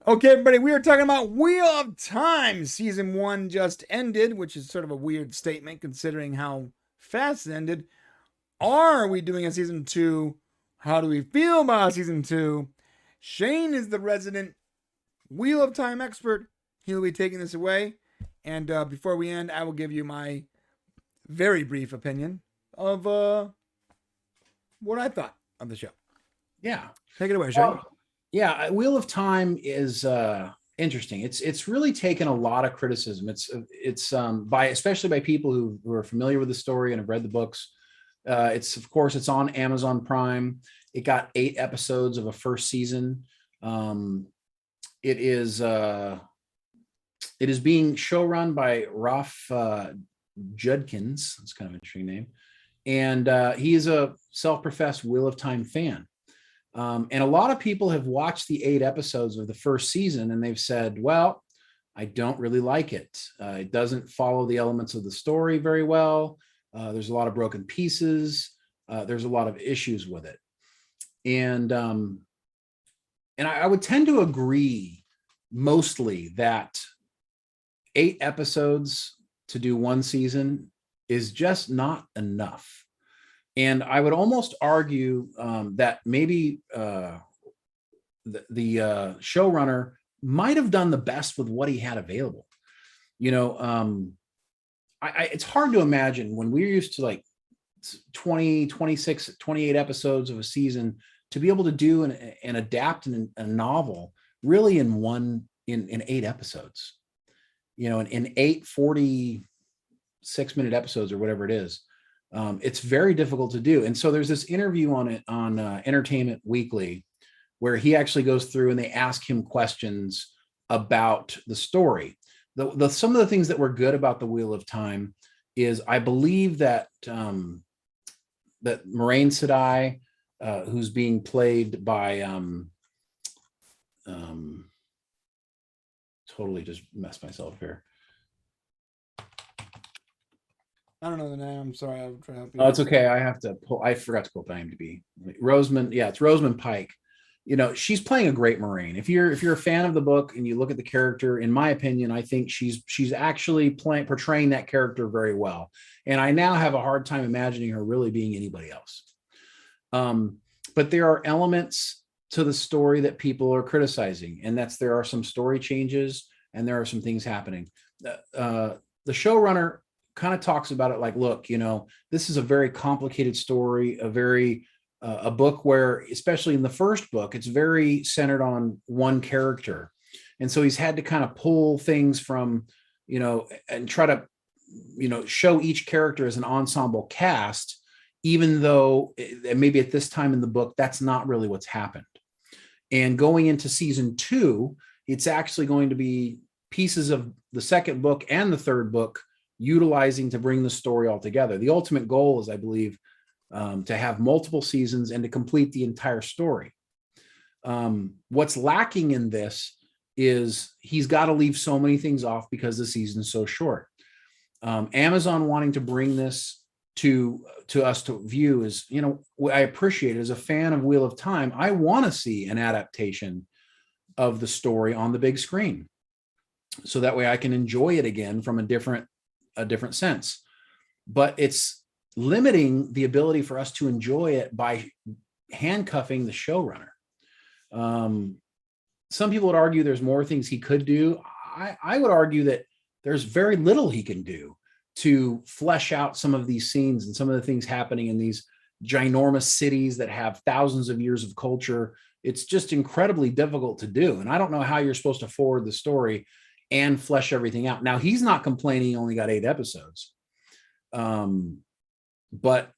Okay, everybody, we are talking about Wheel of Time. Season 1 just ended, which is sort of a weird statement considering how fast it ended. Are we doing a season 2? How do we feel about season 2? Shane is the resident Wheel of Time expert. He'll be taking this away. And before we end, I will give you my very brief opinion of what I thought of the show. Yeah. Take it away, Shane. Yeah, Wheel of Time is interesting. It's really taken a lot of criticism. It's by especially by people who are familiar with the story and have read the books. It's on Amazon Prime. It got 8 episodes of a first season. It is being showrun by Ralph Judkins. That's kind of an interesting name, and he is a self-professed Wheel of Time fan. And a lot of people have watched the 8 episodes of the first season and they've said, well, I don't really like it. It doesn't follow the elements of the story very well. There's a lot of broken pieces. There's a lot of issues with it. And I would tend to agree mostly that 8 episodes to do one season is just not enough. And I would almost argue that maybe the showrunner might have done the best with what he had available. You know, it's hard to imagine when we're used to like 20, 26, 28 episodes of a season to be able to do and adapt a novel really in 8 episodes, you know, in 8 46-minute episodes or whatever it is. It's very difficult to do. And so there's this interview on Entertainment Weekly where he actually goes through and they ask him questions about the story. Some of the things that were good about the Wheel of Time is I believe that that Moraine Sedai, who's being played by totally just messed myself here. I don't know the name. I'm sorry. I'll try to help you. Oh, it's okay. I forgot to pull up IMDb. Rosamund, yeah, it's Rosamund Pike. You know, she's playing a great Moraine. If you're a fan of the book and you look at the character, in my opinion, I think she's actually portraying that character very well. And I now have a hard time imagining her really being anybody else. But there are elements to the story that people are criticizing, and there are some story changes and there are some things happening. The showrunner kind of talks about it like, look, you know, this is a very complicated story, a book where, especially in the first book, it's very centered on one character. And so he's had to kind of pull things from, you know, and try to, you know, show each character as an ensemble cast, even though maybe at this time in the book, that's not really what's happened. And going into season 2, it's actually going to be pieces of the second book and the third book utilizing to bring the story all together. The ultimate goal is, I believe, to have multiple seasons and to complete the entire story. What's lacking in this is he's got to leave so many things off because the season's so short. Amazon wanting to bring this to us to view is, you know, I appreciate it. As a fan of Wheel of Time, I want to see an adaptation of the story on the big screen, so that way I can enjoy it again from a different sense. But it's limiting the ability for us to enjoy it by handcuffing the showrunner. Some people would argue there's more things he could do. I would argue that there's very little he can do to flesh out some of these scenes and some of the things happening in these ginormous cities that have thousands of years of culture. It's just incredibly difficult to do. And I don't know how you're supposed to forward the story and flesh everything out. Now, he's not complaining he only got 8 episodes. But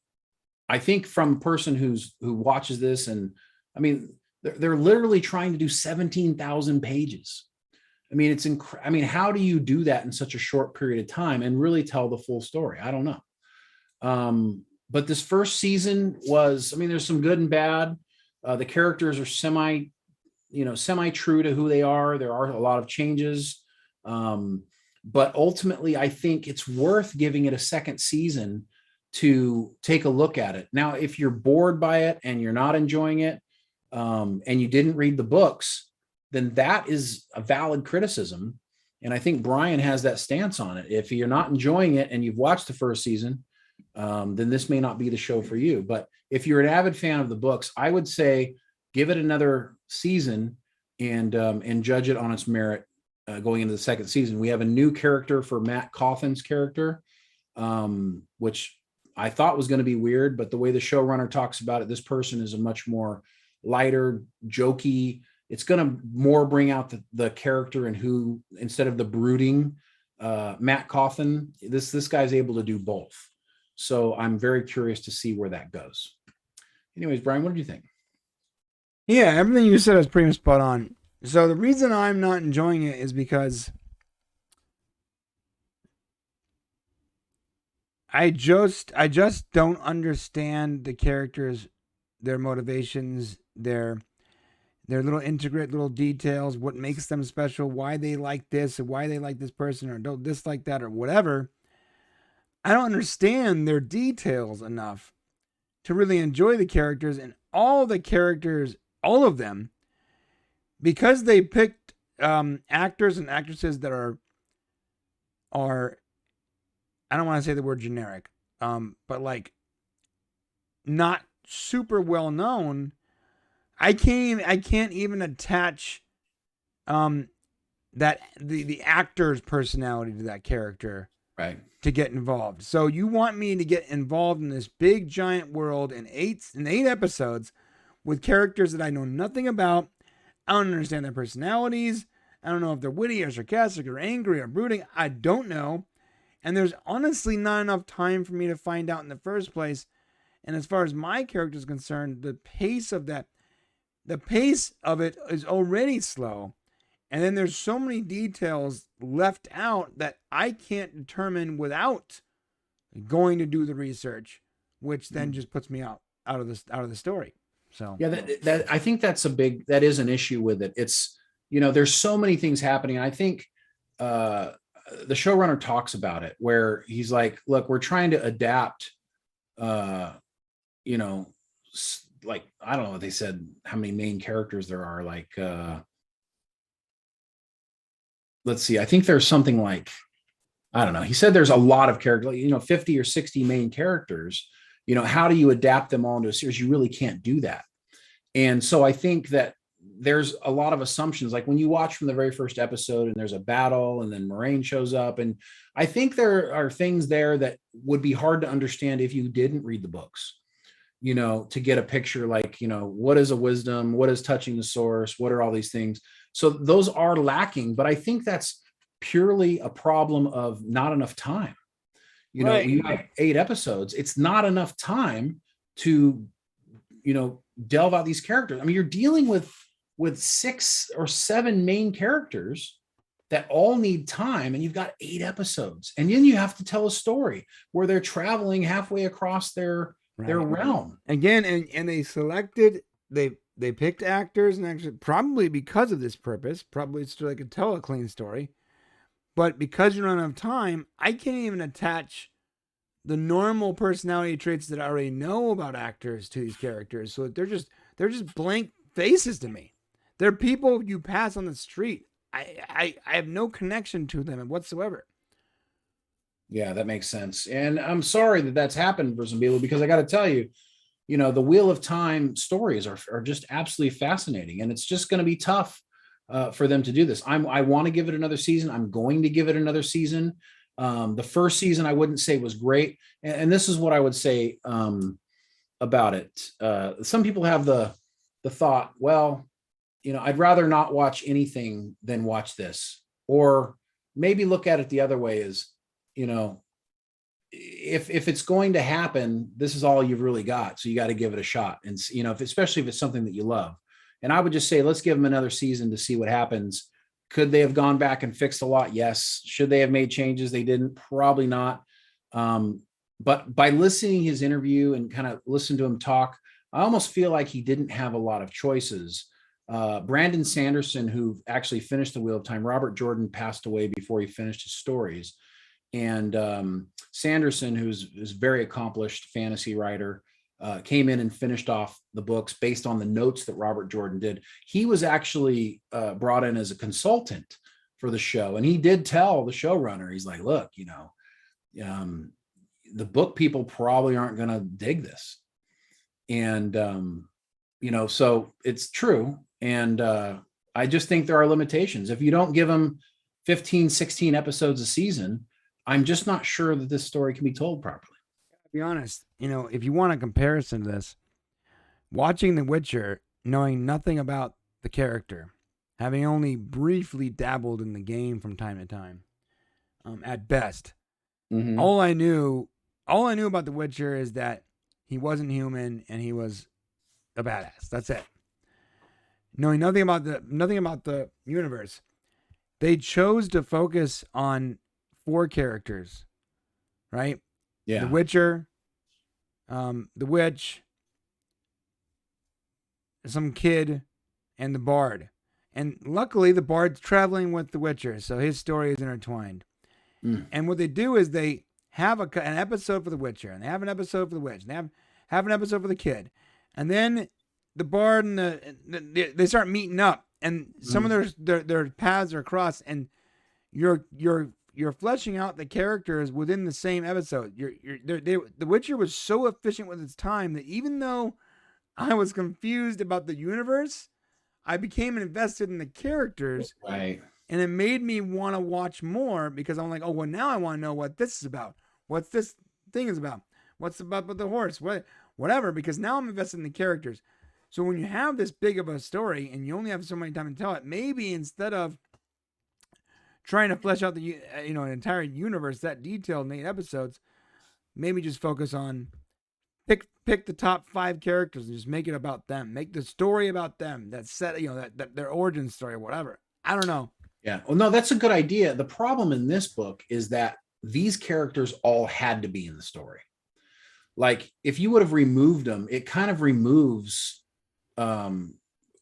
I think from a person who watches this, and I mean, they're literally trying to do 17,000 pages. I mean, how do you do that in such a short period of time and really tell the full story? I don't know. But this first season was, I mean, there's some good and bad. The characters are semi true to who they are. There are a lot of changes. But ultimately, I think it's worth giving it a second season to take a look at it. Now, if you're bored by it and you're not enjoying it, and you didn't read the books, then that is a valid criticism. And I think Brian has that stance on it. If you're not enjoying it and you've watched the first season, then this may not be the show for you. But if you're an avid fan of the books, I would say give it another season and judge it on its merit going into the second season. We have a new character for Matt Cawthon's character, which I thought was going to be weird, but the way the showrunner talks about it, this person is a much more lighter, jokey. It's going to more bring out the character and who, instead of the brooding Matt Cawthon, this guy's able to do both. So I'm very curious to see where that goes. Anyways, Brian, what do you think? Yeah, everything you said is pretty much spot on. So the reason I'm not enjoying it is because I just don't understand the characters, their motivations, their little intricate little details, what makes them special, why they like this, or why they like this person, or don't dislike that, or whatever. I don't understand their details enough to really enjoy the characters, and all the characters, all of them, because they picked actors and actresses that are I don't want to say the word generic, but like not super well known. I can't even attach that the actor's personality to that character, Right, to get involved. So you want me to get involved in this big giant world in eight episodes with characters that I know nothing about. I don't understand their personalities. I don't know if they're witty or sarcastic or angry or brooding. I don't know. And there's honestly not enough time for me to find out in the first place. And as far as my character is concerned, the pace of it is already slow. And then there's so many details left out that I can't determine without going to do the research, which then just puts me out of the story. So yeah, that I think that is an issue with it. It's, there's so many things happening. I think the showrunner talks about it where he's like, look, we're trying to adapt, like, I don't know what they said, how many main characters there are. Like, let's see, I think there's something like, I don't know. He said there's a lot of characters, 50 or 60 main characters. How do you adapt them all into a series? You really can't do that. And so I think that there's a lot of assumptions. Like when you watch from the very first episode and there's a battle and then Moiraine shows up. And I think there are things there that would be hard to understand if you didn't read the books, to get a picture like, what is a wisdom? What is touching the source? What are all these things? So those are lacking, but I think that's purely a problem of not enough time. Right. You have 8 episodes. It's not enough time to, delve out these characters. I mean, you're dealing with 6 or 7 main characters that all need time, and you've got 8 episodes, and then you have to tell a story where they're traveling halfway across their realm again, and they picked actors and actually probably because of this purpose, probably so they could tell a clean story. But because you don't have time, I can't even attach the normal personality traits that I already know about actors to these characters. So they're just blank faces to me. They're people you pass on the street. I have no connection to them whatsoever. Yeah, that makes sense. And I'm sorry that that's happened for some people, because I got to tell you, the Wheel of Time stories are just absolutely fascinating. And it's just going to be tough for them to do this. I want to give it another season. I'm going to give it another season. The first season I wouldn't say was great. And this is what I would say about it. Some people have the thought, well, I'd rather not watch anything than watch this. Or maybe look at it the other way is, if it's going to happen, this is all you've really got. So you got to give it a shot. And, especially if it's something that you love. And I would just say, let's give them another season to see what happens. Could they have gone back and fixed a lot? Yes. Should they have made changes? They didn't. Probably not. But by listening to his interview and kind of listen to him talk, I almost feel like he didn't have a lot of choices. Brandon Sanderson, who actually finished The Wheel of Time, Robert Jordan passed away before he finished his stories. And Sanderson, who's a very accomplished fantasy writer, came in and finished off the books based on the notes that Robert Jordan did. He was actually brought in as a consultant for the show. And he did tell the showrunner, he's like, look, the book people probably aren't going to dig this. And, so it's true. And I just think there are limitations. If you don't give them 15, 16 episodes a season, I'm just not sure that this story can be told properly. To be honest, if you want a comparison to this, watching The Witcher, knowing nothing about the character, having only briefly dabbled in the game from time to time, at best, all I knew about The Witcher is that he wasn't human and he was a badass. That's it. Knowing nothing about the universe, they chose to focus on 4 characters, right? Yeah. The Witcher, the witch, some kid, and the bard. And luckily, the bard's traveling with the Witcher, so his story is intertwined. And what they do is they have an episode for the Witcher, and they have an episode for the witch, and they have an episode for the kid, and then the bard and they start meeting up, and some of their paths are crossed, and you're fleshing out the characters within the same episode. The Witcher was so efficient with its time that even though I was confused about the universe, I became invested in the characters. Right. And it made me want to watch more because I'm like, oh, well, now I want to know what this is about. What's this thing is about? What's about with the horse? Whatever, because now I'm invested in the characters. So when you have this big of a story and you only have so many time to tell it, maybe instead of trying to flesh out the an entire universe that detailed in 8 episodes, maybe just focus on pick the top 5 characters and just make it about them. Make the story about them. That set that their origin story or whatever. I don't know. Yeah. Well, no, that's a good idea. The problem in this book is that these characters all had to be in the story. Like if you would have removed them, it kind of removes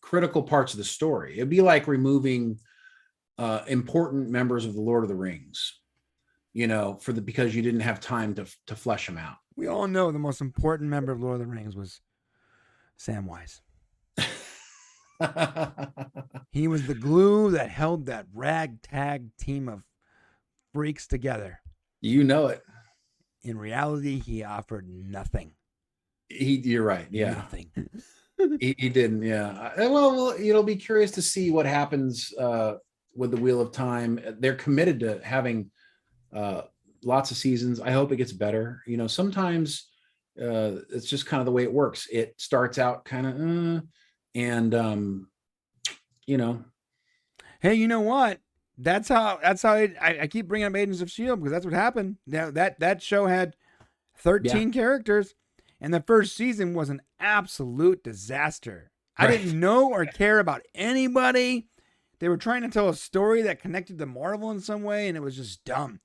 critical parts of the story. It'd be like removing important members of the Lord of the Rings, because you didn't have time to flesh them out. We all know the most important member of Lord of the Rings was Samwise. He was the glue that held that ragtag team of freaks together. You know it. In reality, he offered nothing. You're right. Yeah. Nothing. he didn't. Yeah. Well, it'll be curious to see what happens with the Wheel of Time. They're committed to having lots of seasons. I hope it gets better. Sometimes it's just kind of the way it works. It starts out kind of, Hey, you know what? That's how I keep bringing up Agents of S.H.I.E.L.D. because that's what happened. Now that show had 13 characters, and the first season was an absolute disaster. Right. I didn't know or care about anybody. They were trying to tell a story that connected to Marvel in some way, and it was just dumb.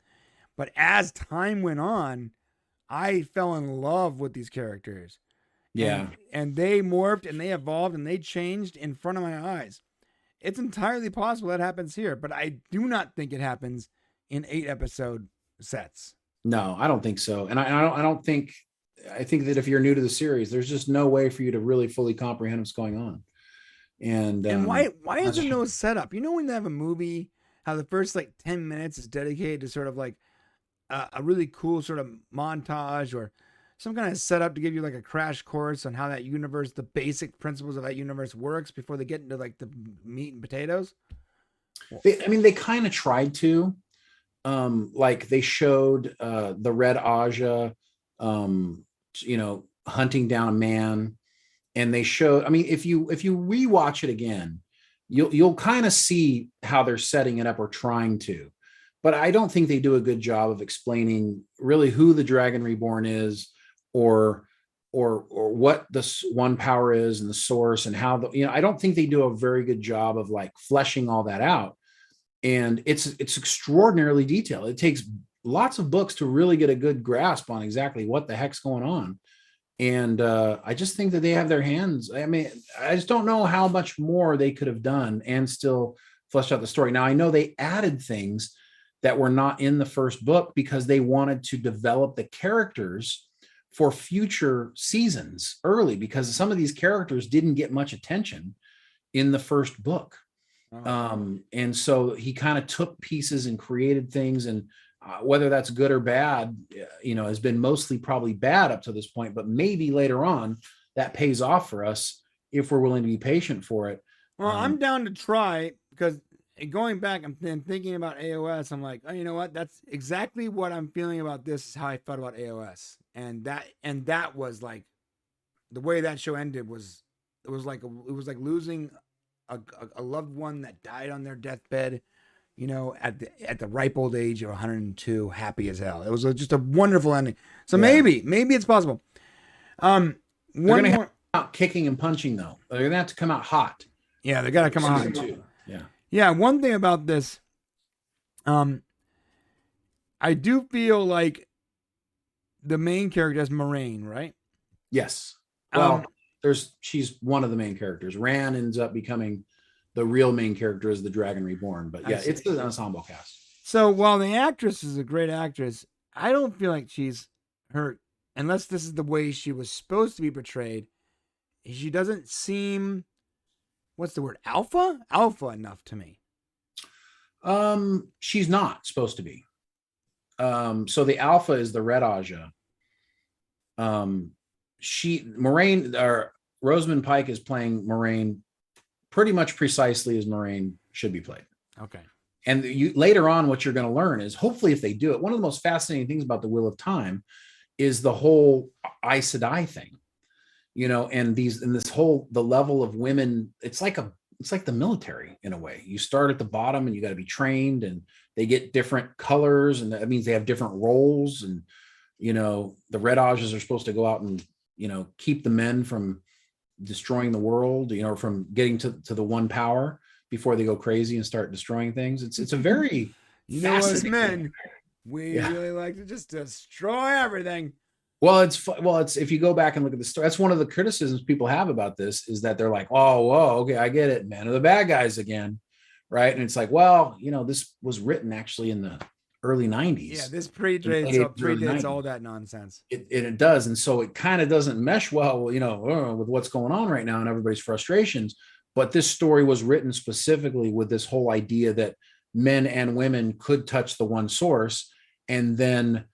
But as time went on, I fell in love with these characters. Yeah. And they morphed and they evolved and they changed in front of my eyes. It's entirely possible that happens here, but I do not think it happens in 8 episode sets. No, I don't think so. And I think that if you're new to the series, there's just no way for you to really fully comprehend what's going on. And why is there no setup? When they have a movie, how the first 10 minutes is dedicated to sort of a really cool sort of montage or some kind of setup to give you a crash course on how that universe, the basic principles of that universe works before they get into the meat and potatoes. They kind of tried to, they showed the Red Aja, hunting down a man, and they showed. If you rewatch it again, you'll kind of see how they're setting it up or trying to, but I don't think they do a good job of explaining really who the Dragon Reborn is, or what the one power is and the source and how I don't think they do a very good job of fleshing all that out. And it's extraordinarily detailed. It takes lots of books to really get a good grasp on exactly what the heck's going on. And I just think that they have their hands. I just don't know how much more they could have done and still flesh out the story. Now I know they added things that were not in the first book because they wanted to develop the characters for future seasons early, because some of these characters didn't get much attention in the first book. And so he kind of took pieces and created things, and whether that's good or bad, has been mostly probably bad up to this point, but maybe later on that pays off for us if we're willing to be patient for it. Well, I'm down to try, because going back, I'm thinking about AOS. I'm like, oh, you know what? That's exactly what I'm feeling about this. Is how I felt about AOS, and that was like, the way that show ended was, it was like losing a loved one that died on their deathbed, at the ripe old age of 102, happy as hell. It was just a wonderful ending. So maybe it's possible. They're gonna have to come out kicking and punching, though. They're gonna have to come out hot. Yeah, they gotta come out. Yeah. One thing about this, I do feel like the main character is Moiraine, right? Yes. Well, she's one of the main characters. Rand ends up becoming the real main character as the Dragon Reborn, but yeah, it's an ensemble cast. So while the actress is a great actress, I don't feel like she's her, unless this is the way she was supposed to be portrayed. She doesn't seem, what's the word, alpha enough to me. She's not supposed to be. So the alpha is the Red Aja. Rosamund Pike is playing Moiraine pretty much precisely as Moiraine should be played. Okay. And later on, what you're going to learn is, hopefully if they do it, one of the most fascinating things about the Wheel of Time is the whole Aes Sedai thing, and the level of women. It's like the military in a way. You start at the bottom and you got to be trained, and they get different colors, and that means they have different roles. And, the Red Ajas are supposed to go out and, keep the men from destroying the world, from getting to the one power before they go crazy and start destroying things. It's a very, as men, we really like to just destroy everything. Well, it's if you go back and look at the story, that's one of the criticisms people have about this, is that they're like, oh, whoa, okay, I get it, men are the bad guys again, right? And it's like, well, this was written actually in the early 90s. Yeah, this predates all that nonsense. It does, and so it kind of doesn't mesh well, with what's going on right now and everybody's frustrations. But this story was written specifically with this whole idea that men and women could touch the one source, and then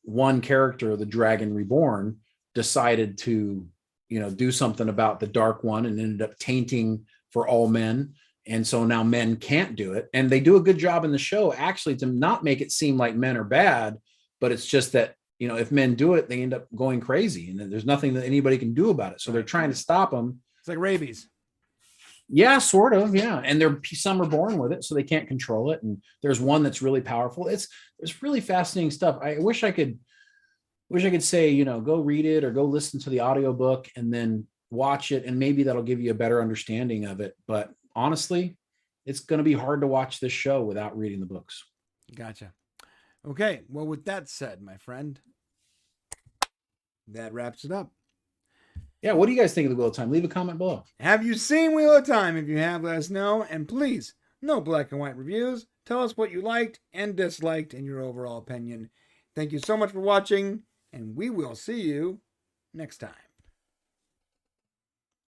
one character, the Dragon Reborn, decided to, do something about the Dark One, and ended up tainting for all men. And so now men can't do it. And they do a good job in the show, actually, to not make it seem like men are bad, but it's just that, if men do it, they end up going crazy, and there's nothing that anybody can do about it. So they're trying to stop them. It's like rabies. Yeah, sort of. Yeah. And some are born with it, so they can't control it. And there's one that's really powerful. It's really fascinating stuff. I wish I could say, go read it or go listen to the audiobook and then watch it, and maybe that'll give you a better understanding of it. But honestly, it's going to be hard to watch this show without reading the books. Gotcha. Okay. Well, with that said, my friend, that wraps it up. Yeah. What do you guys think of the Wheel of Time? Leave a comment below. Have you seen Wheel of Time? If you have, let us know. And please, no black and white reviews. Tell us what you liked and disliked and your overall opinion. Thank you so much for watching, and we will see you next time.